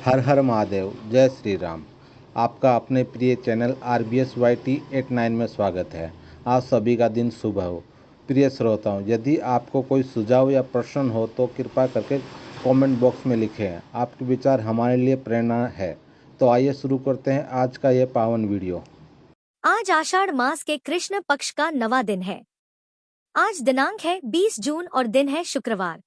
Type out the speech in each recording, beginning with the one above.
हर हर महादेव, जय श्री राम। आपका अपने प्रिय चैनल RBSYT89 में स्वागत है। आज सभी का दिन शुभ हो। प्रिय श्रोताओं, यदि आपको कोई सुझाव या प्रश्न हो तो कृपा करके कमेंट बॉक्स में लिखें। आपके विचार हमारे लिए प्रेरणा है। तो आइए शुरू करते हैं आज का ये पावन वीडियो। आज आषाढ़ मास के कृष्ण पक्ष का नवा दिन है। आज दिनांक है 20 जून और दिन है शुक्रवार।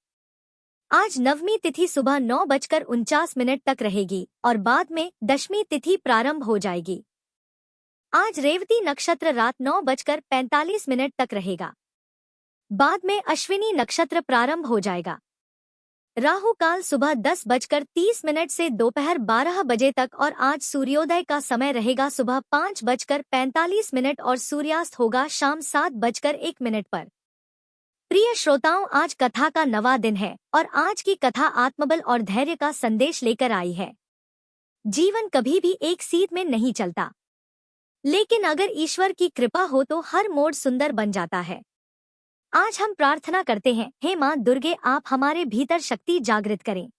आज नवमी तिथि सुबह 9:49 तक रहेगी और बाद में दशमी तिथि प्रारंभ हो जाएगी। आज रेवती नक्षत्र रात 9:45 तक रहेगा। बाद में अश्विनी नक्षत्र प्रारंभ हो जाएगा। राहु काल सुबह 10:30 से दोपहर 12 बजे तक और आज सूर्योदय का समय रहेगा सुबह 5:45 और सूर्यास्त होगा शाम 7:01 पर। प्रिय श्रोताओं, आज कथा का नवा दिन है और आज की कथा आत्मबल और धैर्य का संदेश लेकर आई है। जीवन कभी भी एक सीध में नहीं चलता, लेकिन अगर ईश्वर की कृपा हो तो हर मोड़ सुंदर बन जाता है। आज हम प्रार्थना करते हैं, हे मां दुर्गे, आप हमारे भीतर शक्ति जागृत करें।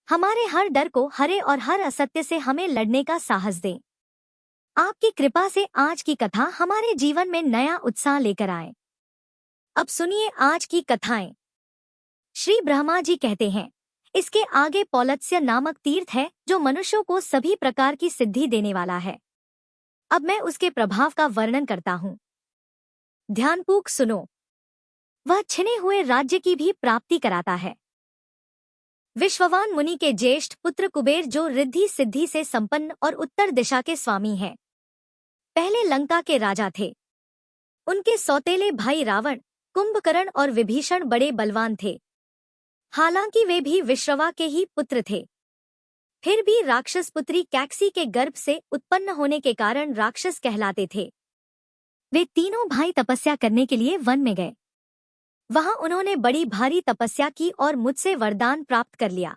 हमारे हर डर को हरे और हर असत्य से हमें लड़ने का साहस दें। आपकी कृपा से आज की कथा हमारे जीवन में नया उत्साह लेकर आए। अब सुनिए आज की कथाएं। श्री ब्रह्मा जी कहते हैं, इसके आगे पौलत्स्य नामक तीर्थ है जो मनुष्यों को सभी प्रकार की सिद्धि देने वाला है। अब मैं उसके प्रभाव का वर्णन करता हूँ। ध्यानपूर्वक सुनो। वह छिने हुए राज्य की भी प्राप्ति कराता है। विश्ववान मुनि के ज्येष्ठ पुत्र कुबेर जो रिद्धि सिद्धि से संपन्न और उत्तर दिशा के स्वामी हैं, पहले लंका के राजा थे। उनके सौतेले भाई रावण, कुंभकर्ण और विभीषण बड़े बलवान थे। हालांकि वे भी विश्रवा के ही पुत्र थे। फिर भी राक्षस पुत्री कैकसी के गर्भ से उत्पन्न होने के कारण राक्षस कहलाते थे। वे तीनों भाई तपस्या करने के लिए वन में गए। वहां उन्होंने बड़ी भारी तपस्या की और मुझसे वरदान प्राप्त कर लिया।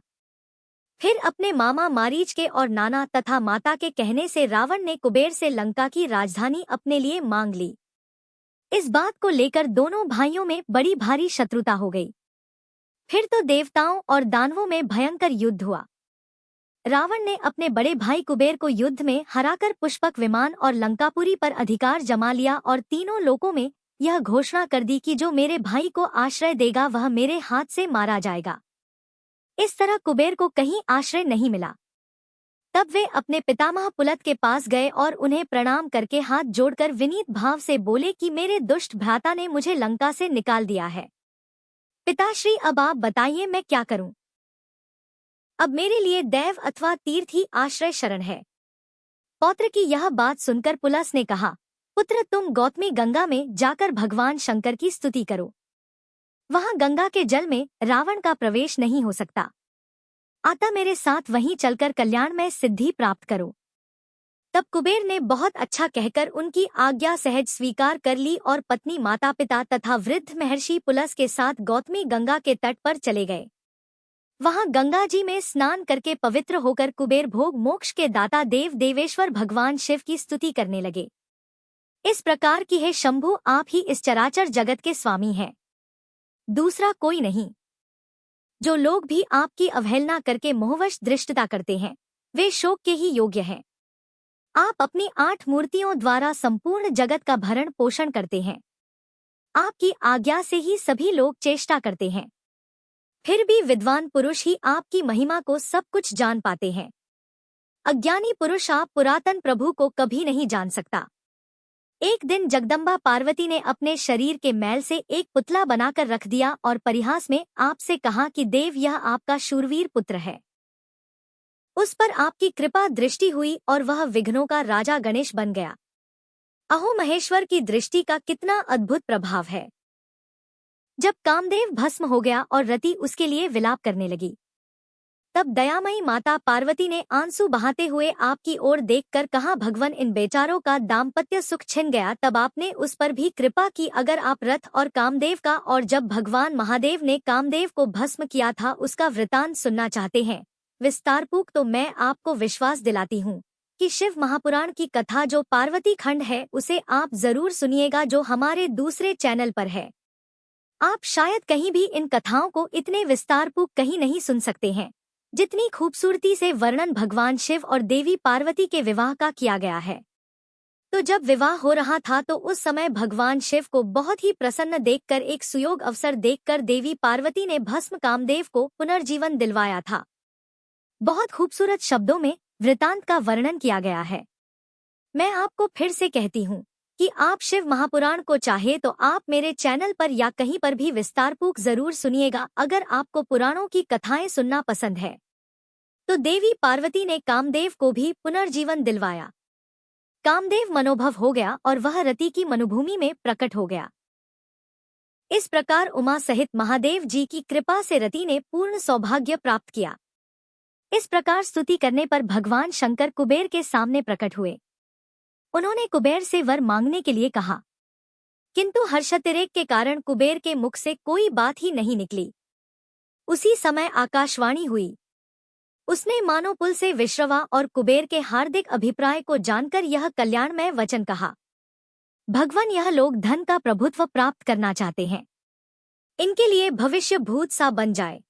फिर अपने मामा मारीच के और नाना तथा माता के कहने से रावण ने कुबेर से लंका की राजधानी अपने लिए मांग ली। इस बात को लेकर दोनों भाइयों में बड़ी भारी शत्रुता हो गई। फिर तो देवताओं और दानवों में भयंकर युद्ध हुआ। रावण ने अपने बड़े भाई कुबेर को युद्ध में हराकर पुष्पक विमान और लंकापुरी पर अधिकार जमा लिया और तीनों लोकों में यह घोषणा कर दी कि जो मेरे भाई को आश्रय देगा वह मेरे हाथ से मारा जाएगा। इस तरह कुबेर को कहीं आश्रय नहीं मिला। तब वे अपने पितामह पुलत के पास गए और उन्हें प्रणाम करके हाथ जोड़कर विनीत भाव से बोले कि मेरे दुष्ट भ्राता ने मुझे लंका से निकाल दिया है। पिताश्री, अब आप बताइए मैं क्या करूं? अब मेरे लिए दैव अथवा तीर्थ ही आश्रय शरण है। पौत्र की यह बात सुनकर पुलस ने कहा, पुत्र, तुम गौतमी गंगा में जाकर भगवान शंकर की स्तुति करो। वहां गंगा के जल में रावण का प्रवेश नहीं हो सकता। अतः मेरे साथ वहीं चलकर कल्याणमय सिद्धि प्राप्त करो। तब कुबेर ने बहुत अच्छा कहकर उनकी आज्ञा सहज स्वीकार कर ली और पत्नी, माता पिता तथा वृद्ध महर्षि पुलस के साथ गौतमी गंगा के तट पर चले गए। वहां गंगा जी में स्नान करके पवित्र होकर कुबेर भोग मोक्ष के दाता देव देवेश्वर भगवान शिव की स्तुति करने लगे। इस प्रकार की, हे शंभु, आप ही इस चराचर जगत के स्वामी हैं, दूसरा कोई नहीं। जो लोग भी आपकी अवहेलना करके मोहवश दृष्टता करते हैं, वे शोक के ही योग्य हैं। आप अपनी 8 मूर्तियों द्वारा संपूर्ण जगत का भरण पोषण करते हैं। आपकी आज्ञा से ही सभी लोग चेष्टा करते हैं। फिर भी विद्वान पुरुष ही आपकी महिमा को सब कुछ जान पाते हैं। अज्ञानी पुरुष आप पुरातन प्रभु को कभी नहीं जान सकता। एक दिन जगदम्बा पार्वती ने अपने शरीर के मैल से एक पुतला बनाकर रख दिया और परिहास में आपसे कहा कि देव, यह आपका शूरवीर पुत्र है। उस पर आपकी कृपा दृष्टि हुई और वह विघ्नों का राजा गणेश बन गया। अहो, महेश्वर की दृष्टि का कितना अद्भुत प्रभाव है। जब कामदेव भस्म हो गया और रति उसके लिए विलाप करने लगी, तब दयामयी माता पार्वती ने आंसू बहाते हुए आपकी ओर देखकर कहा, भगवान, इन बेचारों का दाम्पत्य सुख छिन गया। तब आपने उस पर भी कृपा की। अगर आप रथ और कामदेव का और जब भगवान महादेव ने कामदेव को भस्म किया था उसका वृतांत सुनना चाहते हैं विस्तारपूर्वक, तो मैं आपको विश्वास दिलाती हूँ कि शिव महापुराण की कथा जो पार्वती खंड है उसे आप जरूर सुनिएगा, जो हमारे दूसरे चैनल पर है। आप शायद कहीं भी इन कथाओं को इतने विस्तारपूर्वक कहीं नहीं सुन सकते हैं जितनी खूबसूरती से वर्णन भगवान शिव और देवी पार्वती के विवाह का किया गया है। तो जब विवाह हो रहा था तो उस समय भगवान शिव को बहुत ही प्रसन्न देखकर, एक सुयोग अवसर देखकर देवी पार्वती ने भस्म कामदेव को पुनर्जीवन दिलवाया था। बहुत खूबसूरत शब्दों में वृतांत का वर्णन किया गया है। मैं आपको फिर से कहती हूँ कि आप शिव महापुराण को चाहे तो आप मेरे चैनल पर या कहीं पर भी विस्तारपूर्वक जरूर सुनिएगा। अगर आपको पुराणों की कथाएं सुनना पसंद है तो देवी पार्वती ने कामदेव को भी पुनर्जीवन दिलवाया। कामदेव मनोभव हो गया और वह रति की मनुभूमि में प्रकट हो गया। इस प्रकार उमा सहित महादेव जी की कृपा से रति ने पूर्ण सौभाग्य प्राप्त किया। इस प्रकार स्तुति करने पर भगवान शंकर कुबेर के सामने प्रकट हुए। उन्होंने कुबेर से वर मांगने के लिए कहा, किंतु हर्षातिरेक के कारण कुबेर के मुख से कोई बात ही नहीं निकली। उसी समय आकाशवाणी हुई। उसने मानोपुल से विश्रवा और कुबेर के हार्दिक अभिप्राय को जानकर यह कल्याणमय वचन कहा, भगवान, यह लोग धन का प्रभुत्व प्राप्त करना चाहते हैं। इनके लिए भविष्य भूत सा बन जाए।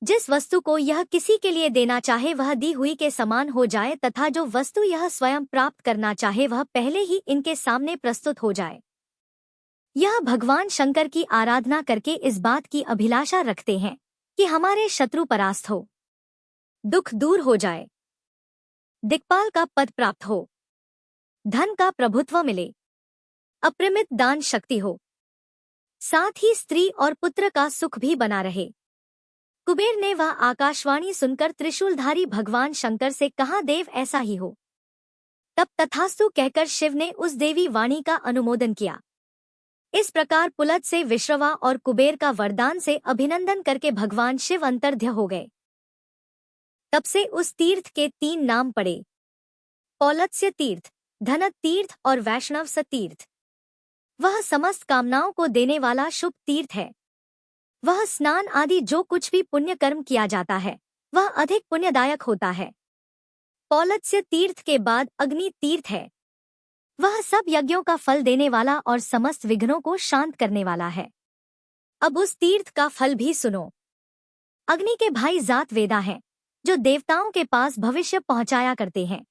जिस वस्तु को यह किसी के लिए देना चाहे वह दी हुई के समान हो जाए, तथा जो वस्तु यह स्वयं प्राप्त करना चाहे वह पहले ही इनके सामने प्रस्तुत हो जाए। यह भगवान शंकर की आराधना करके इस बात की अभिलाषा रखते हैं कि हमारे शत्रु परास्त हो, दुख दूर हो जाए, दिक्पाल का पद प्राप्त हो, धन का प्रभुत्व मिले, अपरिमित दान शक्ति हो, साथ ही स्त्री और पुत्र का सुख भी बना रहे। कुबेर ने वह आकाशवाणी सुनकर त्रिशूलधारी भगवान शंकर से कहा, देव ऐसा ही हो। तब तथास्तु कहकर शिव ने उस देवी वाणी का अनुमोदन किया। इस प्रकार पुलद से विश्रवा और कुबेर का वरदान से अभिनंदन करके भगवान शिव अंतर्ध्य हो गए। तब से उस तीर्थ के 3 नाम पड़े, पौलत्स्य तीर्थ, धनत तीर्थ और वैष्णव तीर्थ। वह समस्त कामनाओं को देने वाला शुभ तीर्थ है। वह स्नान आदि जो कुछ भी पुण्य कर्म किया जाता है वह अधिक पुण्यदायक होता है। पौलत्स्य तीर्थ के बाद अग्नि तीर्थ है। वह सब यज्ञों का फल देने वाला और समस्त विघ्नों को शांत करने वाला है। अब उस तीर्थ का फल भी सुनो। अग्नि के भाई जात वेदा हैं, जो देवताओं के पास भविष्य पहुंचाया करते हैं।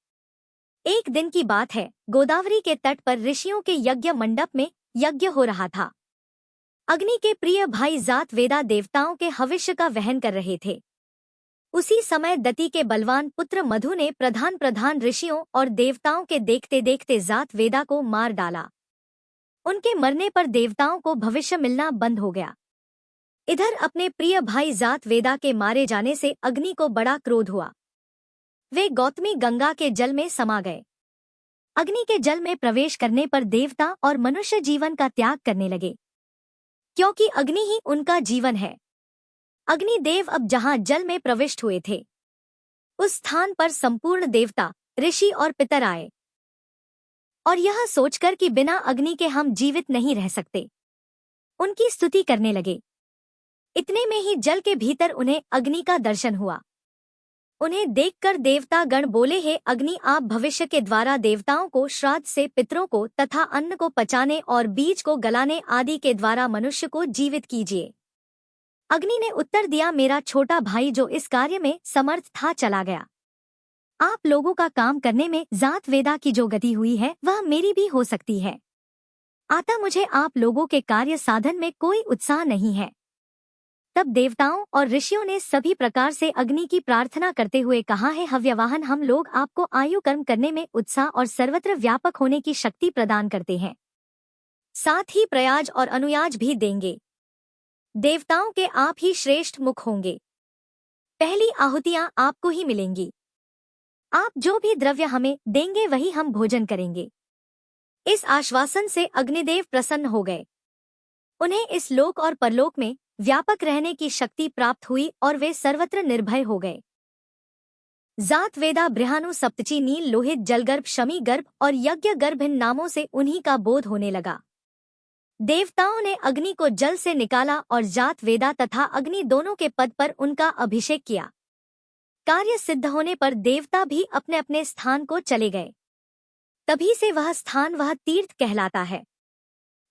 एक दिन की बात है, गोदावरी के तट पर ऋषियों के यज्ञ मंडप में यज्ञ हो रहा था। अग्नि के प्रिय भाई जात वेदा देवताओं के हविष्य का वहन कर रहे थे। उसी समय दति के बलवान पुत्र मधु ने प्रधान ऋषियों और देवताओं के देखते देखते जात वेदा को मार डाला। उनके मरने पर देवताओं को भविष्य मिलना बंद हो गया। इधर अपने प्रिय भाई जात वेदा के मारे जाने से अग्नि को बड़ा क्रोध हुआ। वे गौतमी गंगा के जल में समा गए। अग्नि के जल में प्रवेश करने पर देवता और मनुष्य जीवन का त्याग करने लगे, क्योंकि अग्नि ही उनका जीवन है। अग्निदेव अब जहां जल में प्रविष्ट हुए थे उस स्थान पर संपूर्ण देवता, ऋषि और पितर आए और यह सोचकर कि बिना अग्नि के हम जीवित नहीं रह सकते, उनकी स्तुति करने लगे। इतने में ही जल के भीतर उन्हें अग्नि का दर्शन हुआ। उन्हें देखकर देवता गण बोले, हे अग्नि, आप भविष्य के द्वारा देवताओं को श्राद्ध से पितरों को तथा अन्न को पचाने और बीज को गलाने आदि के द्वारा मनुष्य को जीवित कीजिए। अग्नि ने उत्तर दिया, मेरा छोटा भाई जो इस कार्य में समर्थ था चला गया। आप लोगों का काम करने में जात वेदा की जो गति हुई है वह मेरी भी हो सकती है। अतः मुझे आप लोगों के कार्य साधन में कोई उत्साह नहीं है। तब देवताओं और ऋषियों ने सभी प्रकार से अग्नि की प्रार्थना करते हुए कहा, है हव्यवाहन, हम लोग आपको आयु कर्म करने में उत्साह और सर्वत्र व्यापक होने की शक्ति प्रदान करते हैं, साथ ही प्रयाज और अनुयाज भी देंगे। देवताओं के आप ही श्रेष्ठ मुख होंगे। पहली आहुतियां आपको ही मिलेंगी। आप जो भी द्रव्य हमें देंगे वही हम भोजन करेंगे। इस आश्वासन से अग्निदेव प्रसन्न हो गए। उन्हें इस लोक और परलोक में व्यापक रहने की शक्ति प्राप्त हुई और वे सर्वत्र निर्भय हो गए। जात वेदा, बृहानु, सप्तची, नील, लोहित, जलगर्भ, शमी गर्भ और यज्ञ गर्भ इन नामों से उन्हीं का बोध होने लगा। देवताओं ने अग्नि को जल से निकाला और जात वेदा तथा अग्नि दोनों के पद पर उनका अभिषेक किया। कार्य सिद्ध होने पर देवता भी अपने अपने स्थान को चले गए। तभी से वह स्थान वह तीर्थ कहलाता है।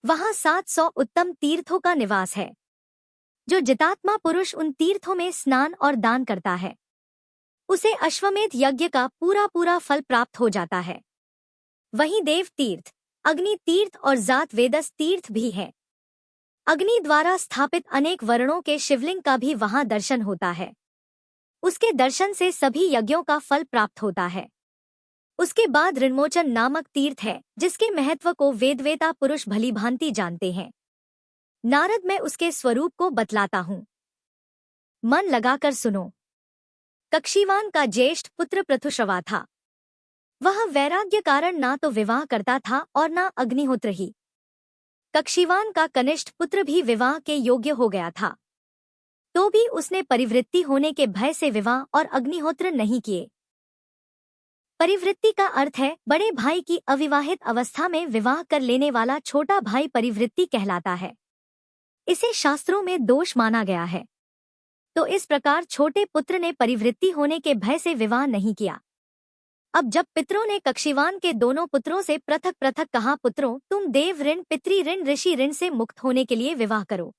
वहां 700 उत्तम तीर्थों का निवास है। जो जितात्मा पुरुष उन तीर्थों में स्नान और दान करता है, उसे अश्वमेध यज्ञ का पूरा पूरा फल प्राप्त हो जाता है। वहीं देव तीर्थ, अग्नि तीर्थ और जात वेदस तीर्थ भी है। अग्नि द्वारा स्थापित अनेक वर्णों के शिवलिंग का भी वहां दर्शन होता है। उसके दर्शन से सभी यज्ञों का फल प्राप्त होता है। उसके बाद ऋणमोचन नामक तीर्थ है, जिसके महत्व को वेदवेता पुरुष भलीभांति जानते हैं। नारद, मैं उसके स्वरूप को बतलाता हूँ, मन लगाकर सुनो। कक्षीवान का ज्येष्ठ पुत्र पृथुश्रवा था। वह वैराग्य कारण ना तो विवाह करता था और ना अग्निहोत्र ही। कक्षीवान का कनिष्ठ पुत्र भी विवाह के योग्य हो गया था, तो भी उसने परिवृत्ति होने के भय से विवाह और अग्निहोत्र नहीं किए। परिवृत्ति का अर्थ है बड़े भाई की अविवाहित अवस्था में विवाह कर लेने वाला छोटा भाई परिवृत्ति कहलाता है। इसे शास्त्रों में दोष माना गया है। तो इस प्रकार छोटे पुत्र ने परिवृत्ति होने के भय से विवाह नहीं किया। अब जब पितरों ने कक्षीवान के दोनों पुत्रों से पृथक पृथक कहा, पुत्रों, तुम देव ऋण, पितृ ऋण, ऋषि ऋण से मुक्त होने के लिए विवाह करो।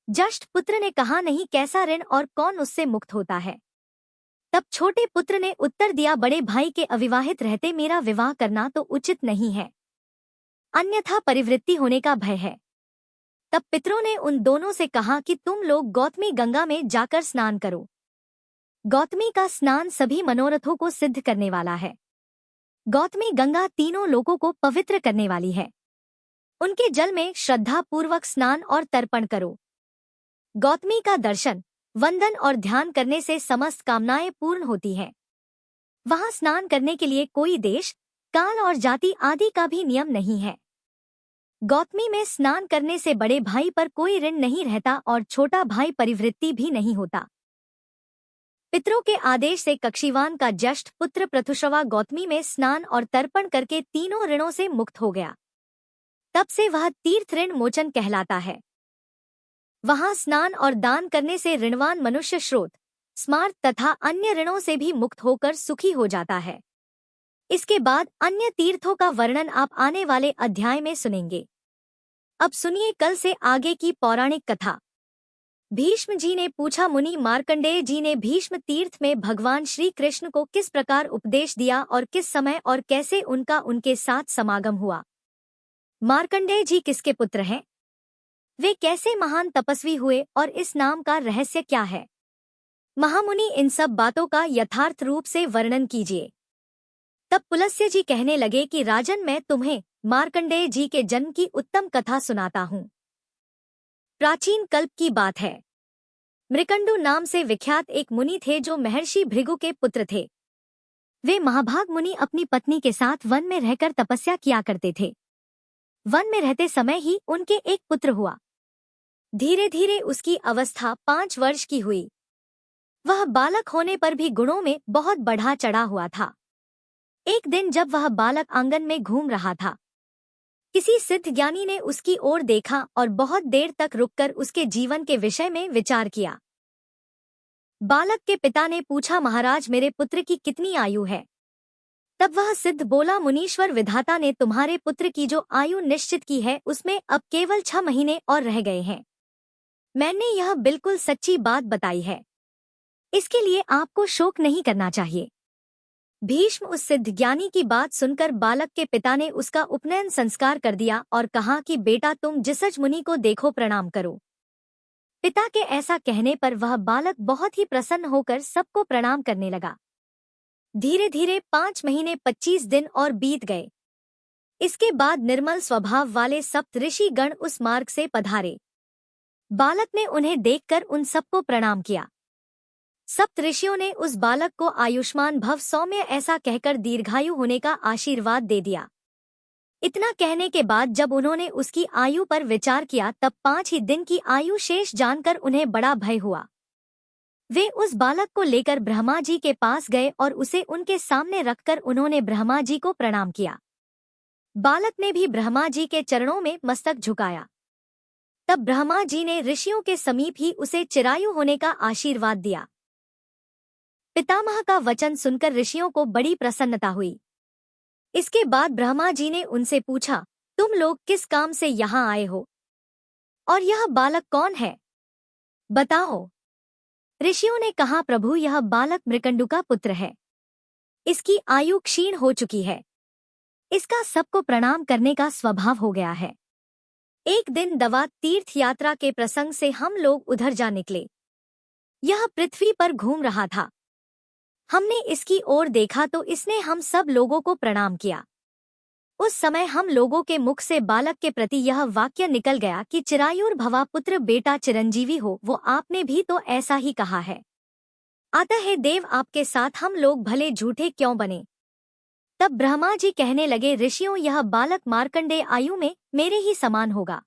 ज्येष्ठ पुत्र ने कहा, नहीं, कैसा ऋण और कौन उससे मुक्त होता है। तब छोटे पुत्र ने उत्तर दिया, बड़े भाई के अविवाहित रहते मेरा विवाह करना तो उचित नहीं है, अन्यथा परिवृत्ति होने का भय है। तब पितरों ने उन दोनों से कहा कि तुम लोग गौतमी गंगा में जाकर स्नान करो। गौतमी का स्नान सभी मनोरथों को सिद्ध करने वाला है। गौतमी गंगा तीनों लोगों को पवित्र करने वाली है। उनके जल में श्रद्धा पूर्वक स्नान और तर्पण करो। गौतमी का दर्शन, वंदन और ध्यान करने से समस्त कामनाएं पूर्ण होती हैं। वहां स्नान करने के लिए कोई देश, काल और जाति आदि का भी नियम नहीं है। गौतमी में स्नान करने से बड़े भाई पर कोई ऋण नहीं रहता और छोटा भाई परिवृत्ति भी नहीं होता। पितरों के आदेश से कक्षीवान का ज्येष्ठ पुत्र पृथुश्रवा गौतमी में स्नान और तर्पण करके तीनों ऋणों से मुक्त हो गया। तब से वह तीर्थ ऋण मोचन कहलाता है। वहां स्नान और दान करने से ऋणवान मनुष्य श्रोत, स्मार्त तथा अन्य ऋणों से भी मुक्त होकर सुखी हो जाता है। इसके बाद अन्य तीर्थों का वर्णन आप आने वाले अध्याय में सुनेंगे। अब सुनिए कल से आगे की पौराणिक कथा। भीष्म जी ने पूछा, मुनि मार्कंडेय जी ने भीष्म तीर्थ में भगवान श्री कृष्ण को किस प्रकार उपदेश दिया और किस समय और कैसे उनका उनके साथ समागम हुआ। मार्कंडेय जी किसके पुत्र हैं? वे कैसे महान तपस्वी हुए और इस नाम का रहस्य क्या है? महामुनि, इन सब बातों का यथार्थ रूप से वर्णन कीजिए। तब पुलस्त्य जी कहने लगे कि राजन, मैं तुम्हें मार्कंडेय जी के जन्म की उत्तम कथा सुनाता हूँ। प्राचीन कल्प की बात है। मृकंडु नाम से विख्यात एक मुनि थे जो महर्षि भृगु के पुत्र थे। वे महाभाग मुनि अपनी पत्नी के साथ वन में रहकर तपस्या किया करते थे। वन में रहते समय ही उनके एक पुत्र हुआ। धीरे धीरे उसकी अवस्था 5 वर्ष की हुई। वह बालक होने पर भी गुणों में बहुत बढ़ा चढ़ा हुआ था। एक दिन जब वह बालक आंगन में घूम रहा था, किसी सिद्ध ज्ञानी ने उसकी ओर देखा और बहुत देर तक रुककर उसके जीवन के विषय में विचार किया। बालक के पिता ने पूछा, महाराज, मेरे पुत्र की कितनी आयु है? तब वह सिद्ध बोला, मुनीश्वर विधाता ने तुम्हारे पुत्र की जो आयु निश्चित की है उसमें अब केवल 6 महीने और रह गए हैं। मैंने यह बिल्कुल सच्ची बात बताई है। इसके लिए आपको शोक नहीं करना चाहिए। भीष्म उस सिद्ध ज्ञानी की बात सुनकर बालक के पिता ने उसका उपनयन संस्कार कर दिया और कहा कि बेटा, तुम जिसज मुनि को देखो प्रणाम करो। पिता के ऐसा कहने पर वह बालक बहुत ही प्रसन्न होकर सबको प्रणाम करने लगा। धीरे धीरे 5 महीने 25 दिन और बीत गए। इसके बाद निर्मल स्वभाव वाले सप्त ऋषि गण उस मार्ग से पधारे। बालक ने उन्हें देखकर उन सबको प्रणाम किया। सप्त ऋषियों ने उस बालक को आयुष्मान भव सौम्य ऐसा कहकर दीर्घायु होने का आशीर्वाद दे दिया। इतना कहने के बाद जब उन्होंने उसकी आयु पर विचार किया तब 5 ही दिन की आयु शेष जानकर उन्हें बड़ा भय हुआ। वे उस बालक को लेकर ब्रह्मा जी के पास गए और उसे उनके सामने रखकर उन्होंने ब्रह्मा जी को प्रणाम किया। बालक ने भी ब्रह्मा जी के चरणों में मस्तक झुकाया। तब ब्रह्मा जी ने ऋषियों के समीप ही उसे चिरायु होने का आशीर्वाद दिया। पितामह का वचन सुनकर ऋषियों को बड़ी प्रसन्नता हुई। इसके बाद ब्रह्मा जी ने उनसे पूछा, तुम लोग किस काम से यहाँ आए हो और यह बालक कौन है? बताओ। ऋषियों ने कहा, प्रभु यह बालक मृकंडू का पुत्र है। इसकी आयु क्षीण हो चुकी है। इसका सबको प्रणाम करने का स्वभाव हो गया है। एक दिन दवा तीर्थ यात्रा के प्रसंग से हम लोग उधर जा निकले। यह पृथ्वी पर घूम रहा था। हमने इसकी ओर देखा तो इसने हम सब लोगों को प्रणाम किया। उस समय हम लोगों के मुख से बालक के प्रति यह वाक्य निकल गया कि चिरायुर्भवा पुत्र बेटा चिरंजीवी हो। वो आपने भी तो ऐसा ही कहा है। अतः हे देव, आपके साथ हम लोग भले झूठे क्यों बने। तब ब्रह्मा जी कहने लगे, ऋषियों यह बालक मार्कंडेय आयु में मेरे ही समान होगा।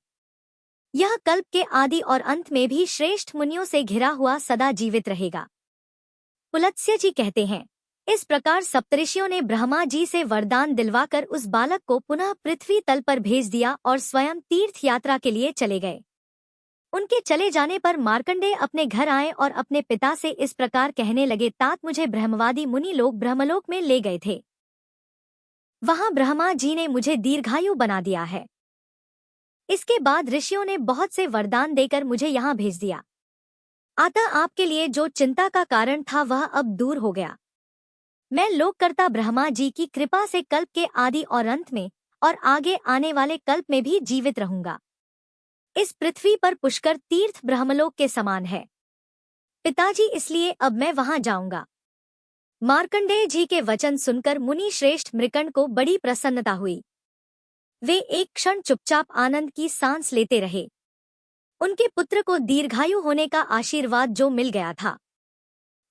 यह कल्प के आदि और अंत में भी श्रेष्ठ मुनियों से घिरा हुआ सदा जीवित रहेगा। पुलत्स्य जी कहते हैं, इस प्रकार सप्तऋषियों ने ब्रह्मा जी से वरदान दिलवाकर उस बालक को पुनः पृथ्वी तल पर भेज दिया और स्वयं तीर्थ यात्रा के लिए चले गए। उनके चले जाने पर मार्कंडेय अपने घर आए और अपने पिता से इस प्रकार कहने लगे, तात मुझे ब्रह्मवादी मुनि लोग ब्रह्मलोक में ले गए थे। वहां ब्रह्मा जी ने मुझे दीर्घायु बना दिया है। इसके बाद ऋषियों ने बहुत से वरदान देकर मुझे यहाँ भेज दिया। अतः आपके लिए जो चिंता का कारण था वह अब दूर हो गया। मैं लोककर्ता ब्रह्मा जी की कृपा से कल्प के आदि और अंत में और आगे आने वाले कल्प में भी जीवित रहूंगा। इस पृथ्वी पर पुष्कर तीर्थ ब्रह्मलोक के समान है पिताजी, इसलिए अब मैं वहां जाऊंगा। मार्कंडेय जी के वचन सुनकर मुनि श्रेष्ठ मृकंड को बड़ी प्रसन्नता हुई। वे एक क्षण चुपचाप आनंद की सांस लेते रहे। उनके पुत्र को दीर्घायु होने का आशीर्वाद जो मिल गया था।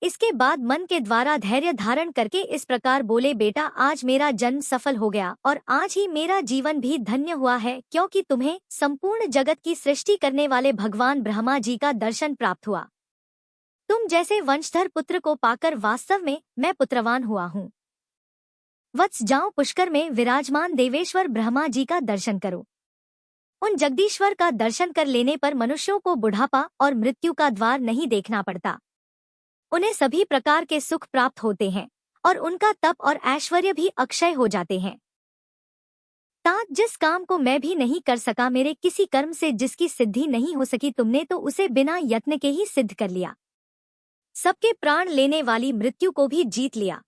इसके बाद मन के द्वारा धैर्य धारण करके इस प्रकार बोले, बेटा आज मेरा जन्म सफल हो गया और आज ही मेरा जीवन भी धन्य हुआ है, क्योंकि तुम्हें संपूर्ण जगत की सृष्टि करने वाले भगवान ब्रह्मा जी का दर्शन प्राप्त हुआ। तुम जैसे वंशधर पुत्र को पाकर वास्तव में मैं पुत्रवान हुआ हूँ। वत्स जाओ, पुष्कर में विराजमान देवेश्वर ब्रह्मा जी का दर्शन करो। उन जगदीश्वर का दर्शन कर लेने पर मनुष्यों को बुढ़ापा और मृत्यु का द्वार नहीं देखना पड़ता। उन्हें सभी प्रकार के सुख प्राप्त होते हैं और उनका तप और ऐश्वर्य भी अक्षय हो जाते हैं। तात जिस काम को मैं भी नहीं कर सका, मेरे किसी कर्म से जिसकी सिद्धि नहीं हो सकी, तुमने तो उसे बिना यत्न के ही सिद्ध कर लिया। सबके प्राण लेने वाली मृत्यु को भी जीत लिया।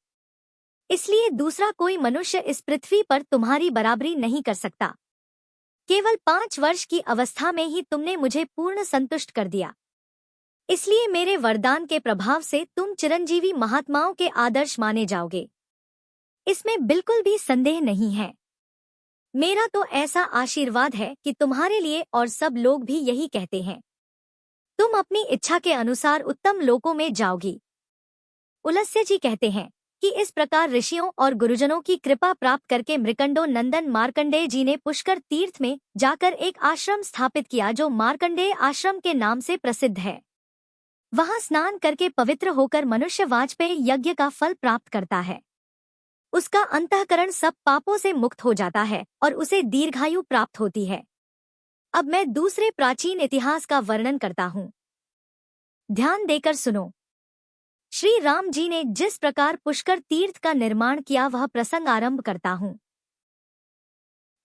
इसलिए दूसरा कोई मनुष्य इस पृथ्वी पर तुम्हारी बराबरी नहीं कर सकता। केवल 5 वर्ष की अवस्था में ही तुमने मुझे पूर्ण संतुष्ट कर दिया। इसलिए मेरे वरदान के प्रभाव से तुम चिरंजीवी महात्माओं के आदर्श माने जाओगे। इसमें बिल्कुल भी संदेह नहीं है। मेरा तो ऐसा आशीर्वाद है कि तुम्हारे लिए और सब लोग भी यही कहते हैं। तुम अपनी इच्छा के अनुसार उत्तम लोकों में जाओगी। पुलत्स्य जी कहते हैं कि इस प्रकार ऋषियों और गुरुजनों की कृपा प्राप्त करके मृकंडो नंदन मार्कंडेय जी ने पुष्कर तीर्थ में जाकर एक आश्रम स्थापित किया, जो मार्कंडेय आश्रम के नाम से प्रसिद्ध है। वहां स्नान करके पवित्र होकर मनुष्य वाजपेय यज्ञ का फल प्राप्त करता है। उसका अंतःकरण सब पापों से मुक्त हो जाता है और उसे दीर्घायु प्राप्त होती है। अब मैं दूसरे प्राचीन इतिहास का वर्णन करता हूँ। ध्यान देकर सुनो। श्री राम जी ने जिस प्रकार पुष्कर तीर्थ का निर्माण किया वह प्रसंग आरंभ करता हूँ।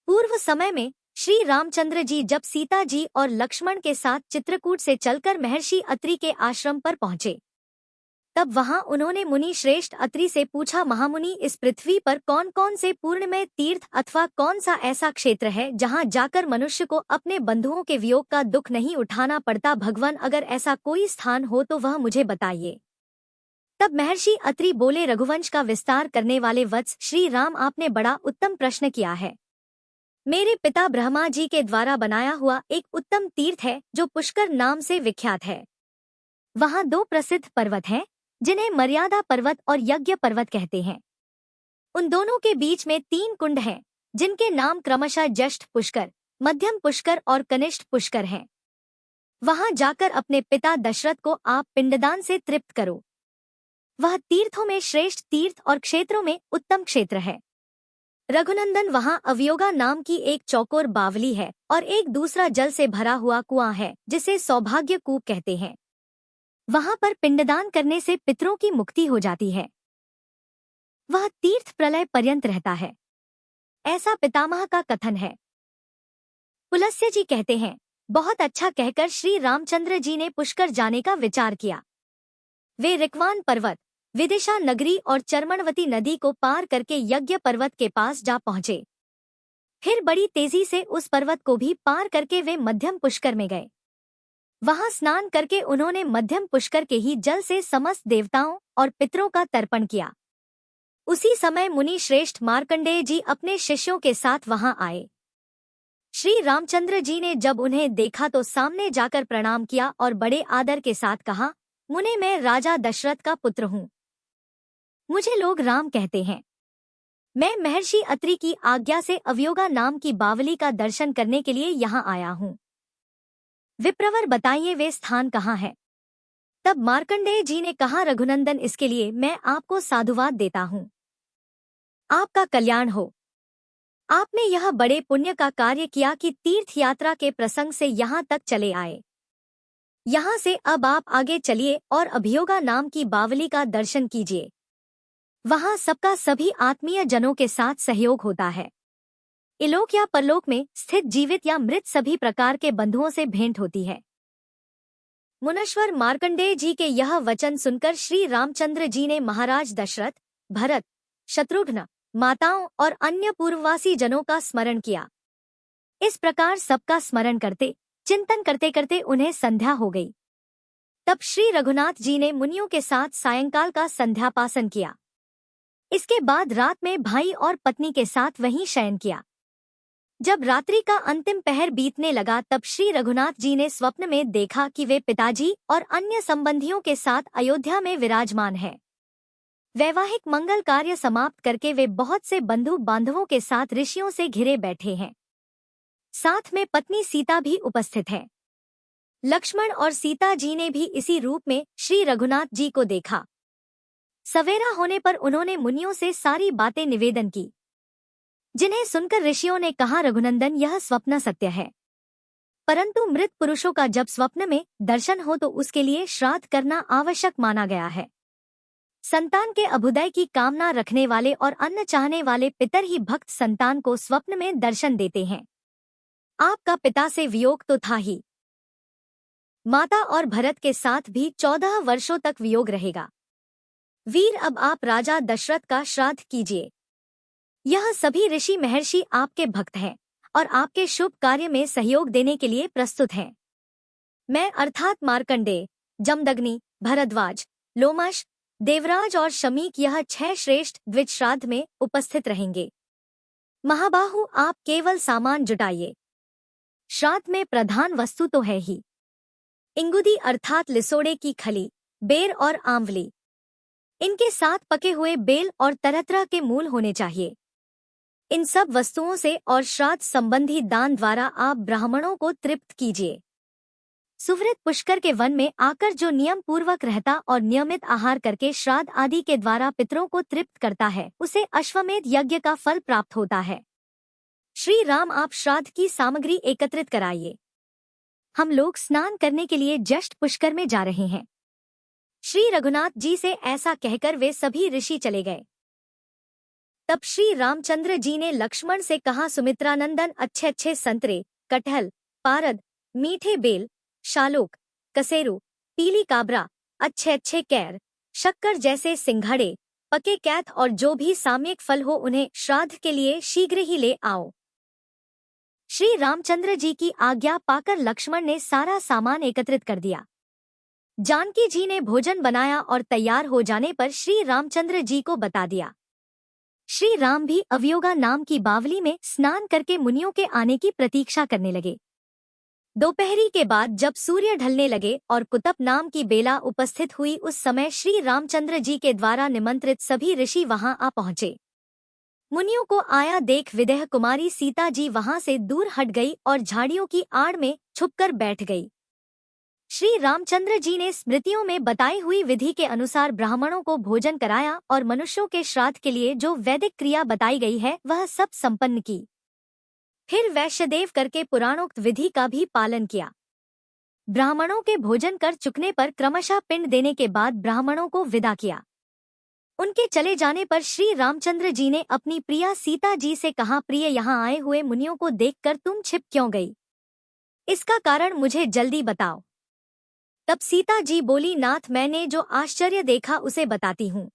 पूर्व समय में श्री रामचंद्र जी जब सीता जी और लक्ष्मण के साथ चित्रकूट से चलकर महर्षि अत्रि के आश्रम पर पहुंचे, तब वहां उन्होंने मुनि श्रेष्ठ अत्रि से पूछा, महामुनि इस पृथ्वी पर कौन कौन से पूर्णमय तीर्थ अथवा कौन सा ऐसा क्षेत्र है जहां जाकर मनुष्य को अपने बंधुओं के वियोग का दुख नहीं उठाना पड़ता। भगवान अगर ऐसा कोई स्थान हो तो वह मुझे बताइए। तब महर्षि अत्रि बोले, रघुवंश का विस्तार करने वाले वत्स श्री राम, आपने बड़ा उत्तम प्रश्न किया है। मेरे पिता ब्रह्मा जी के द्वारा बनाया हुआ एक उत्तम तीर्थ है जो पुष्कर नाम से विख्यात है। वहां 2 प्रसिद्ध पर्वत हैं जिन्हें मर्यादा पर्वत और यज्ञ पर्वत कहते हैं। उन दोनों के बीच में 3 कुंड हैं जिनके नाम क्रमशः ज्येष्ठ पुष्कर, मध्यम पुष्कर और कनिष्ठ पुष्कर हैं। वहां जाकर अपने पिता दशरथ को आप पिंडदान से तृप्त करो। वह तीर्थों में श्रेष्ठ तीर्थ और क्षेत्रों में उत्तम क्षेत्र है। रघुनंदन, वहां अवयोगा नाम की एक चौकोर बावली है और एक दूसरा जल से भरा हुआ कुआं है जिसे सौभाग्य कूप कहते हैं। वहां पर पिंडदान करने से पितरों की मुक्ति हो जाती है। वह तीर्थ प्रलय पर्यंत रहता है, ऐसा पितामह का कथन है। पुलत्स्य जी कहते हैं बहुत अच्छा कहकर श्री रामचंद्र जी ने पुष्कर जाने का विचार किया। वे रिक्वान पर्वत, विदिशा नगरी और चर्मणवती नदी को पार करके यज्ञ पर्वत के पास जा पहुंचे। फिर बड़ी तेजी से उस पर्वत को भी पार करके वे मध्यम पुष्कर में गए। वहां स्नान करके उन्होंने मध्यम पुष्कर के ही जल से समस्त देवताओं और पितरों का तर्पण किया। उसी समय मुनि श्रेष्ठ मार्कंडेय जी अपने शिष्यों के साथ वहां आए। श्री रामचंद्र जी ने जब उन्हें देखा तो सामने जाकर प्रणाम किया और बड़े आदर के साथ कहा, मुने, मैं राजा दशरथ का पुत्र हूँ। मुझे लोग राम कहते हैं। मैं महर्षि अत्रि की आज्ञा से अवयोगा नाम की बावली का दर्शन करने के लिए यहाँ आया हूँ। विप्रवर, बताइए वे स्थान कहाँ है? तब मार्कंडेय जी ने कहा, रघुनंदन, इसके लिए मैं आपको साधुवाद देता हूँ। आपका कल्याण हो। आपने यह बड़े पुण्य का कार्य किया कि तीर्थ यात्रा के प्रसंग से यहाँ तक चले आए। यहाँ से अब आप आगे चलिए और अभयोगा नाम की बावली का दर्शन कीजिए। वहाँ सबका सभी आत्मीय जनों के साथ सहयोग होता है। इलोक या परलोक में स्थित जीवित या मृत सभी प्रकार के बंधुओं से भेंट होती है। मुनीश्वर मार्कंडेय जी के यह वचन सुनकर श्री रामचंद्र जी ने महाराज दशरथ, भरत, शत्रुघ्न, माताओं और अन्य पूर्ववासी जनों का स्मरण किया। इस प्रकार सबका स्मरण करते, चिंतन करते करते उन्हें संध्या हो गई। तब श्री रघुनाथ जी ने मुनियों के साथ सायंकाल का संध्यापासन किया। इसके बाद रात में भाई और पत्नी के साथ वहीं शयन किया। जब रात्रि का अंतिम पहर बीतने लगा तब श्री रघुनाथ जी ने स्वप्न में देखा कि वे पिताजी और अन्य संबंधियों के साथ अयोध्या में विराजमान हैं। वैवाहिक मंगल कार्य समाप्त करके वे बहुत से बंधु बांधवों के साथ ऋषियों से घिरे बैठे हैं। साथ में पत्नी सीता भी उपस्थित है। लक्ष्मण और सीता जी ने भी इसी रूप में श्री रघुनाथ जी को देखा। सवेरा होने पर उन्होंने मुनियों से सारी बातें निवेदन की, जिन्हें सुनकर ऋषियों ने कहा, रघुनंदन, यह स्वप्न सत्य है, परंतु मृत पुरुषों का जब स्वप्न में दर्शन हो तो उसके लिए श्राद्ध करना आवश्यक माना गया है। संतान के अभ्युदय की कामना रखने वाले और अन्न चाहने वाले पितर ही भक्त संतान को स्वप्न में दर्शन देते हैं। आपका पिता से वियोग तो था ही, माता और भरत के साथ भी 14 वर्षों तक वियोग रहेगा। वीर, अब आप राजा दशरथ का श्राद्ध कीजिए। यह सभी ऋषि महर्षि आपके भक्त हैं और आपके शुभ कार्य में सहयोग देने के लिए प्रस्तुत हैं। मैं अर्थात मार्कंडेय, जमदग्नि, भरद्वाज, लोमश, देवराज और शमीक यह 6 श्रेष्ठ द्विज श्राद्ध में उपस्थित रहेंगे। महाबाहु, आप केवल सामान जुटाइए। श्राद्ध में प्रधान वस्तु तो है ही इंगुदी अर्थात लिसोड़े की खली, बेर और आंवली। इनके साथ पके हुए बेल और तरह तरह के मूल होने चाहिए। इन सब वस्तुओं से और श्राद्ध संबंधी दान द्वारा आप ब्राह्मणों को तृप्त कीजिए। सुवृत पुष्कर के वन में आकर जो नियम पूर्वक रहता और नियमित आहार करके श्राद्ध आदि के द्वारा पितरों को तृप्त करता है, उसे अश्वमेध यज्ञ का फल प्राप्त होता है। श्री राम, आप श्राद्ध की सामग्री एकत्रित कराइए। हम लोग स्नान करने के लिए जस्ट पुष्कर में जा रहे हैं। श्री रघुनाथ जी से ऐसा कहकर वे सभी ऋषि चले गए। तब श्री रामचंद्र जी ने लक्ष्मण से कहा, सुमित्रानंदन, अच्छे अच्छे संतरे, कटहल, पारद, मीठे बेल, शालोक, कसेरू, पीली काबरा, अच्छे अच्छे कैर, शक्कर जैसे सिंघाड़े, पके कैथ और जो भी सामयिक फल हो उन्हें श्राद्ध के लिए शीघ्र ही ले आओ। श्री रामचंद्र जी की आज्ञा पाकर लक्ष्मण ने सारा सामान एकत्रित कर दिया। जानकी जी ने भोजन बनाया और तैयार हो जाने पर श्री रामचंद्र जी को बता दिया। श्री राम भी अवयोगा नाम की बावली में स्नान करके मुनियों के आने की प्रतीक्षा करने लगे। दोपहरी के बाद जब सूर्य ढलने लगे और कुतप नाम की बेला उपस्थित हुई, उस समय श्री रामचंद्र जी के द्वारा निमंत्रित सभी ऋषि वहां आ पहुंचे। मुनियों को आया देख विदेह कुमारी सीता जी वहां से दूर हट गई और झाड़ियों की आड़ में छुपकर बैठ गई। श्री रामचंद्र जी ने स्मृतियों में बताई हुई विधि के अनुसार ब्राह्मणों को भोजन कराया और मनुष्यों के श्राद्ध के लिए जो वैदिक क्रिया बताई गई है वह सब संपन्न की। फिर वैश्यदेव करके पुराणोक्त विधि का भी पालन किया। ब्राह्मणों के भोजन कर चुकने पर क्रमशः पिंड देने के बाद ब्राह्मणों को विदा किया। उनके चले जाने पर श्री रामचंद्र जी ने अपनी प्रिया सीता जी से कहा, प्रिय, यहाँ आए हुए मुनियों को देखकर तुम छिप क्यों गई? इसका कारण मुझे जल्दी बताओ। तब सीता जी बोली, नाथ मैंने जो आश्चर्य देखा उसे बताती हूँ।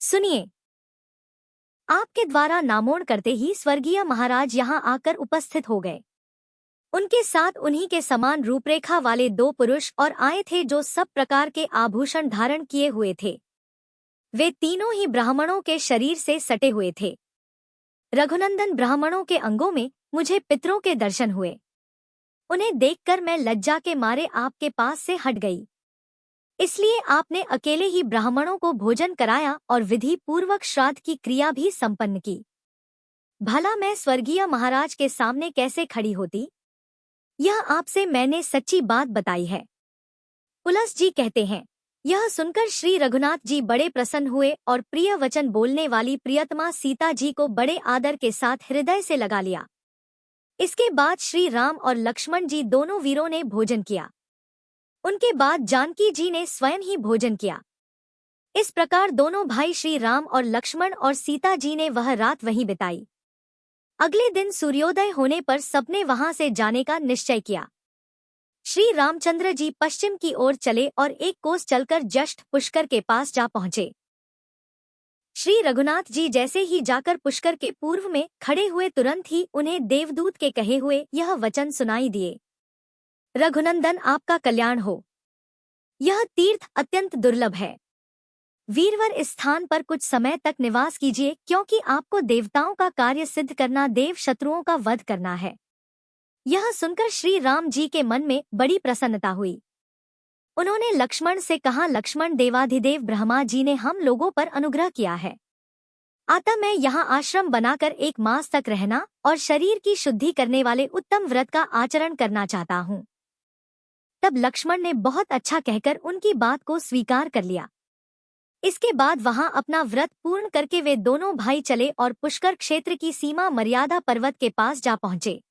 सुनिए। आपके द्वारा नामोण करते ही स्वर्गीय महाराज यहाँ आकर उपस्थित हो गए। उनके साथ उन्हीं के समान रूपरेखा वाले दो पुरुष और आए थे जो सब प्रकार के आभूषण धारण किए हुए थे। वे तीनों ही ब्राह्मणों के शरीर से सटे हुए थे। रघुनंदन, ब्राह्मणों के अंगों में मुझे पितरों के दर्शन हुए। उन्हें देखकर मैं लज्जा के मारे आपके पास से हट गई। इसलिए आपने अकेले ही ब्राह्मणों को भोजन कराया और विधि पूर्वक श्राद्ध की क्रिया भी संपन्न की। भला मैं स्वर्गीय महाराज के सामने कैसे खड़ी होती? यह आपसे मैंने सच्ची बात बताई है। पुलस जी कहते हैं, यह सुनकर श्री रघुनाथ जी बड़े प्रसन्न हुए और प्रिय वचन बोलने वाली प्रियतमा सीता जी को बड़े आदर के साथ हृदय से लगा लिया। इसके बाद श्री राम और लक्ष्मण जी दोनों वीरों ने भोजन किया। उनके बाद जानकी जी ने स्वयं ही भोजन किया। इस प्रकार दोनों भाई श्री राम और लक्ष्मण और सीता जी ने वह रात वहीं बिताई। अगले दिन सूर्योदय होने पर सबने वहां से जाने का निश्चय किया। श्री रामचंद्र जी पश्चिम की ओर चले और एक कोस चलकर जस्ट पुष्कर के पास जा पहुंचे। श्री रघुनाथ जी जैसे ही जाकर पुष्कर के पूर्व में खड़े हुए, तुरंत ही उन्हें देवदूत के कहे हुए यह वचन सुनाई दिए, रघुनंदन, आपका कल्याण हो। यह तीर्थ अत्यंत दुर्लभ है। वीरवर, इस स्थान पर कुछ समय तक निवास कीजिए, क्योंकि आपको देवताओं का कार्य सिद्ध करना, देव शत्रुओं का वध करना है। यह सुनकर श्री राम जी के मन में बड़ी प्रसन्नता हुई। उन्होंने लक्ष्मण से कहा, लक्ष्मण, देवाधिदेव ब्रह्मा जी ने हम लोगों पर अनुग्रह किया है। अतः मैं यहाँ आश्रम बनाकर 1 मास तक रहना और शरीर की शुद्धि करने वाले उत्तम व्रत का आचरण करना चाहता हूँ। तब लक्ष्मण ने बहुत अच्छा कहकर उनकी बात को स्वीकार कर लिया। इसके बाद वहां अपना व्रत पूर्ण करके वे दोनों भाई चले और पुष्कर क्षेत्र की सीमा मर्यादा पर्वत के पास जा पहुंचे।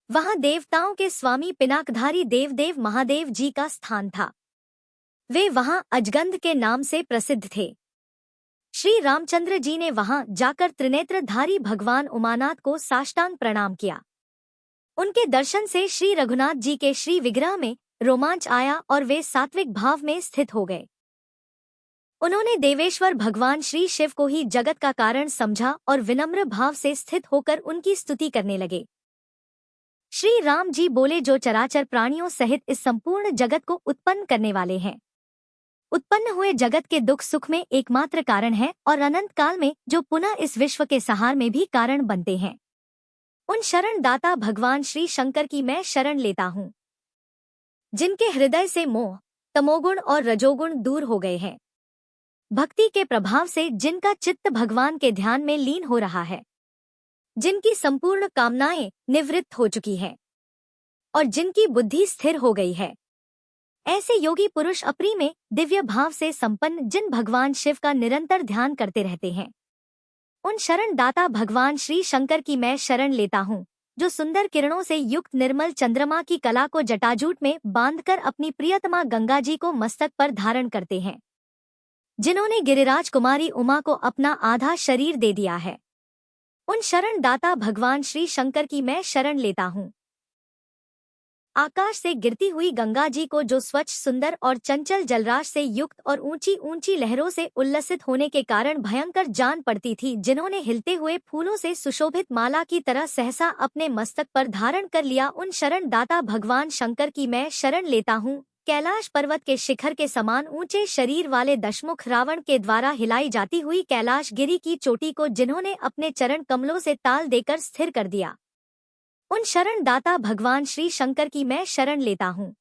वहां देवताओं के स्वामी पिनाकधारी देवदेव महादेव जी का स्थान था। वे वहां अजगंध के नाम से प्रसिद्ध थे। श्री रामचंद्र जी ने वहां जाकर त्रिनेत्रधारी भगवान उमानाथ को साष्टांग प्रणाम किया। उनके दर्शन से श्री रघुनाथ जी के श्री विग्रह में रोमांच आया और वे सात्विक भाव में स्थित हो गए। उन्होंने देवेश्वर भगवान श्री शिव को ही जगत का कारण समझा और विनम्र भाव से स्थित होकर उनकी स्तुति करने लगे। श्री राम जी बोले, जो चराचर प्राणियों सहित इस संपूर्ण जगत को उत्पन्न करने वाले हैं, उत्पन्न हुए जगत के दुख सुख में एकमात्र कारण है और अनंत काल में जो पुनः इस विश्व के सहार में भी कारण बनते हैं, उन शरण दाता भगवान श्री शंकर की मैं शरण लेता हूँ, जिनके हृदय से मोह, तमोगुण और रजोगुण दूर हो गए हैं। भक्ति के प्रभाव से जिनका चित्त भगवान के ध्यान में लीन हो रहा है, जिनकी संपूर्ण कामनाएं निवृत्त हो चुकी हैं और जिनकी बुद्धि स्थिर हो गई है, ऐसे योगी पुरुष अपरी में दिव्य भाव से संपन्न जिन भगवान शिव का निरंतर ध्यान करते रहते हैं, उन शरण दाता भगवान श्री शंकर की मैं शरण लेता हूँ, जो सुंदर किरणों से युक्त निर्मल चंद्रमा की कला को जटाजूट में बांधकर अपनी प्रियतमा गंगा जी को मस्तक पर धारण करते हैं, जिन्होंने गिरिराज कुमारी उमा को अपना आधा शरीर दे दिया है, उन शरण दाता भगवान श्री शंकर की मैं शरण लेता हूँ। आकाश से गिरती हुई गंगा जी को, जो स्वच्छ, सुंदर और चंचल जलराश से युक्त और ऊंची ऊंची लहरों से उल्लसित होने के कारण भयंकर जान पड़ती थी, जिन्होंने हिलते हुए फूलों से सुशोभित माला की तरह सहसा अपने मस्तक पर धारण कर लिया, उन शरण दाता भगवान शंकर की मैं शरण लेता हूँ। कैलाश पर्वत के शिखर के समान ऊंचे शरीर वाले दशमुख रावण के द्वारा हिलाई जाती हुई कैलाश गिरी की चोटी को जिन्होंने अपने चरण कमलों से ताल देकर स्थिर कर दिया, उन शरण दाता भगवान श्री शंकर की मैं शरण लेता हूँ।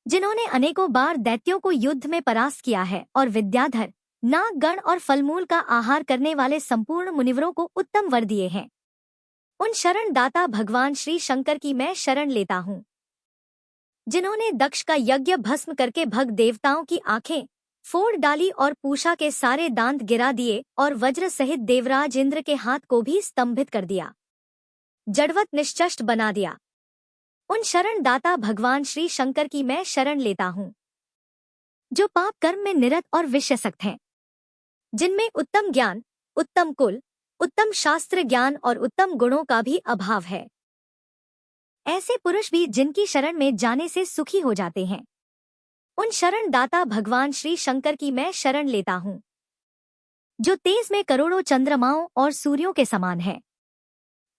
जिन्होंने अनेकों बार दैत्यों को युद्ध में परास्त किया है और विद्याधर, नागगण और फलमूल का आहार करने वाले संपूर्ण मुनिवरों को उत्तम वर दिए हैं, उन शरण दाता भगवान श्री शंकर की मैं शरण लेता हूँ। जिन्होंने दक्ष का यज्ञ भस्म करके भग देवताओं की आंखें फोड़ डाली और पूषा के सारे दांत गिरा दिए और वज्र सहित देवराज इंद्र के हाथ को भी स्तंभित कर दिया, जड़वत निश्चष्ट बना दिया, उन शरण दाता भगवान श्री शंकर की मैं शरण लेता हूँ। जो पाप कर्म में निरत और विषयासक्त हैं, जिनमें उत्तम ज्ञान, उत्तम कुल, उत्तम शास्त्र ज्ञान और उत्तम गुणों का भी अभाव है, ऐसे पुरुष भी जिनकी शरण में जाने से सुखी हो जाते हैं। उन शरण दाता भगवान श्री शंकर की मैं शरण लेता हूँ, जो तेज में करोड़ों चंद्रमाओं और सूर्यों के समान है,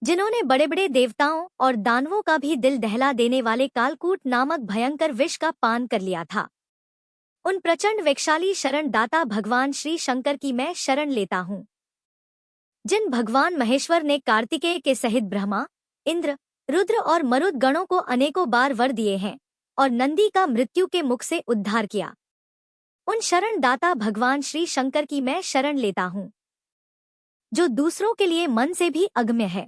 जिन्होंने बड़े बड़े देवताओं और दानवों का भी दिल दहला देने वाले कालकूट नामक भयंकर विष का पान कर लिया था। उन प्रचंड वेगशाली शरण दाता भगवान श्री शंकर की मैं शरण लेता हूँ, जिन भगवान महेश्वर ने कार्तिकेय के सहित ब्रह्मा, इंद्र, रुद्र और मरुद गणों को अनेकों बार वर दिए हैं और नंदी का मृत्यु के मुख से उद्धार किया। उन शरण दाता भगवान श्री शंकर की मैं शरण लेता हूँ, जो दूसरों के लिए मन से भी अगम्य है।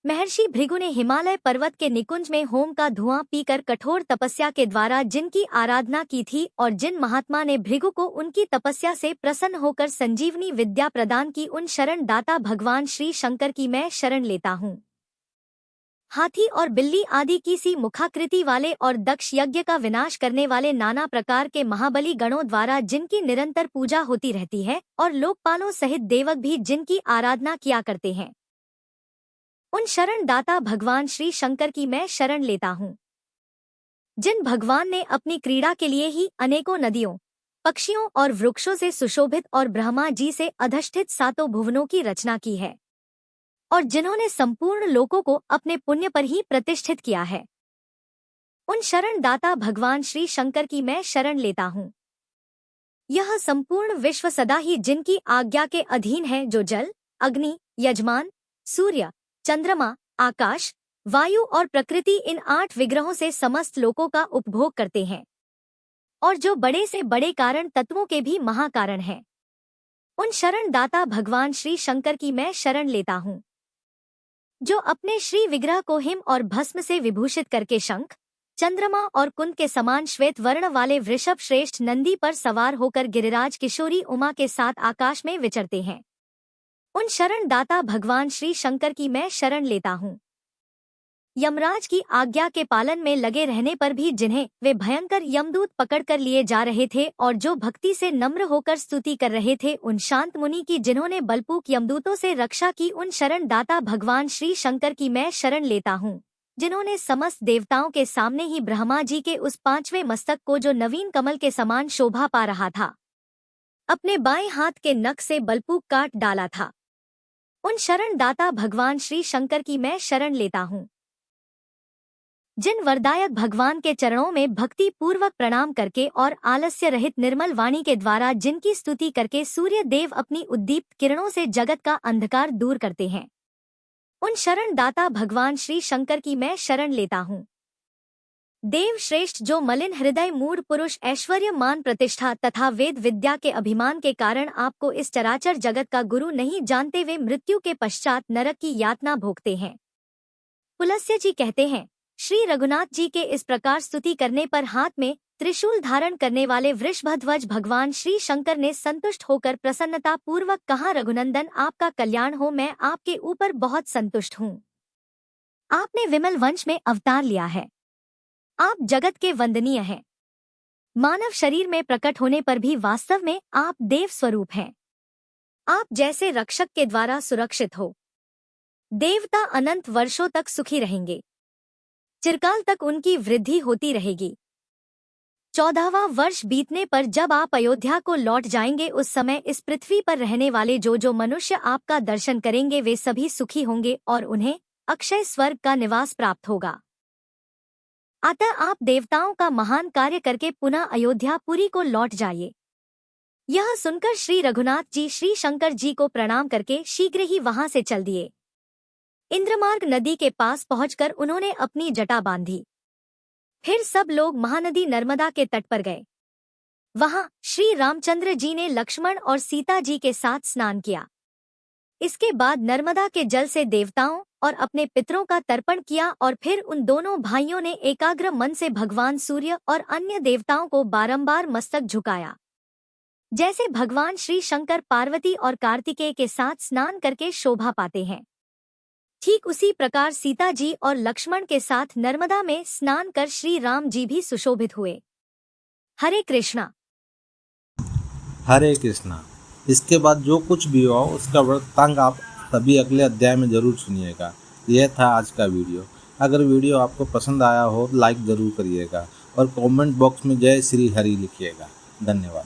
महर्षि भृगु ने हिमालय पर्वत के निकुंज में होम का धुआं पीकर कठोर तपस्या के द्वारा जिनकी आराधना की थी और जिन महात्मा ने भृगु को उनकी तपस्या से प्रसन्न होकर संजीवनी विद्या प्रदान की, उन शरण दाता भगवान श्री शंकर की मैं शरण लेता हूँ। हाथी और बिल्ली आदि की सी मुखाकृति वाले और दक्ष यज्ञ का विनाश करने वाले नाना प्रकार के महाबली गणों द्वारा जिनकी निरंतर पूजा होती रहती है और लोकपालों सहित देवक भी जिनकी आराधना किया करते हैं, उन शरण दाता भगवान श्री शंकर की मैं शरण लेता हूँ। जिन भगवान ने अपनी क्रीड़ा के लिए ही अनेकों नदियों, पक्षियों और वृक्षों से सुशोभित और ब्रह्मा जी से अधिष्ठित सातों भुवनों की रचना की है और जिन्होंने संपूर्ण लोकों को अपने पुण्य पर ही प्रतिष्ठित किया है, उन शरण दाता भगवान श्री शंकर की मैं शरण लेता हूँ। यह संपूर्ण विश्व सदा ही जिनकी आज्ञा के अधीन है, जो जल, अग्नि, यजमान, सूर्य, चंद्रमा, आकाश, वायु और प्रकृति इन 8 विग्रहों से समस्त लोकों का उपभोग करते हैं और जो बड़े से बड़े कारण तत्वों के भी महाकारण हैं, उन शरण दाता भगवान श्री शंकर की मैं शरण लेता हूँ। जो अपने श्री विग्रह को हिम और भस्म से विभूषित करके शंख, चंद्रमा और कुंद के समान श्वेत वर्ण वाले वृषभ श्रेष्ठ नंदी पर सवार होकर गिरिराज किशोरी उमा के साथ आकाश में विचरते हैं, उन शरण दाता भगवान श्री शंकर की मैं शरण लेता हूँ। यमराज की आज्ञा के पालन में लगे रहने पर भी जिन्हें वे भयंकर यमदूत पकड़कर लिए जा रहे थे और जो भक्ति से नम्र होकर स्तुति कर रहे थे, उन शांत मुनि की जिन्होंने बलपूक यमदूतों से रक्षा की, उन शरण दाता भगवान श्री शंकर की मैं शरण लेता हूँ। जिन्होंने समस्त देवताओं के सामने ही ब्रह्मा जी के उस 5वें मस्तक को, जो नवीन कमल के समान शोभा पा रहा था, अपने बाएं हाथ के नख से बलपूक काट डाला था, उन शरण दाता भगवान श्री शंकर की मैं शरण लेता हूँ। जिन वरदायक भगवान के चरणों में भक्ति पूर्वक प्रणाम करके और आलस्य रहित निर्मल वाणी के द्वारा जिनकी स्तुति करके सूर्य देव अपनी उद्दीप्त किरणों से जगत का अंधकार दूर करते हैं, उन शरण दाता भगवान श्री शंकर की मैं शरण लेता हूँ। देव श्रेष्ठ, जो मलिन हृदय मूढ़ पुरुष ऐश्वर्य मान प्रतिष्ठा तथा वेद विद्या के अभिमान के कारण आपको इस चराचर जगत का गुरु नहीं जानते, वे मृत्यु के पश्चात नरक की यातना भोगते हैं। पुलस्त्य जी कहते हैं, श्री रघुनाथ जी के इस प्रकार स्तुति करने पर हाथ में त्रिशूल धारण करने वाले वृषभध्वज भगवान श्री शंकर ने संतुष्ट होकर प्रसन्नता पूर्वक कहा, रघुनंदन, आपका कल्याण हो, मैं आपके ऊपर बहुत संतुष्ट हूँ। आपने विमल वंश में अवतार लिया है, आप जगत के वंदनीय हैं। मानव शरीर में प्रकट होने पर भी वास्तव में आप देव स्वरूप हैं। आप जैसे रक्षक के द्वारा सुरक्षित हो। देवता अनंत वर्षों तक सुखी रहेंगे, चिरकाल तक उनकी वृद्धि होती रहेगी। 14वां वर्ष बीतने पर जब आप अयोध्या को लौट जाएंगे, उस समय इस पृथ्वी पर रहने वाले जो मनुष्य आपका दर्शन करेंगे, वे सभी सुखी होंगे और उन्हें अक्षय स्वर्ग का निवास प्राप्त होगा। अतः आप देवताओं का महान कार्य करके पुनः अयोध्यापुरी को लौट जाइए। यह सुनकर श्री रघुनाथ जी श्री शंकर जी को प्रणाम करके शीघ्र ही वहां से चल दिए। इंद्रमार्ग नदी के पास पहुंचकर उन्होंने अपनी जटा बांधी। फिर सब लोग महानदी नर्मदा के तट पर गए। वहां श्री रामचंद्र जी ने लक्ष्मण और सीता जी के साथ स्नान किया। इसके बाद नर्मदा के जल से देवताओं और अपने पितरों का तर्पण किया और फिर उन दोनों भाइयों ने एकाग्र मन से भगवान सूर्य और अन्य देवताओं को बारंबार मस्तक झुकाया। जैसे भगवान श्री शंकर पार्वती और कार्तिकेय के साथ स्नान करके शोभा पाते हैं, ठीक उसी प्रकार सीता जी और लक्ष्मण के साथ नर्मदा में स्नान कर श्री राम जी भी सुशोभित हुए। हरे कृष्णा। हरे कृष्णा। इसके बाद जो कुछ भी हुआ उसका वृत्तांत आप सभी अगले अध्याय में जरूर सुनिएगा। यह था आज का वीडियो। अगर वीडियो आपको पसंद आया हो लाइक ज़रूर करिएगा और कमेंट बॉक्स में जय श्री हरि लिखिएगा। धन्यवाद।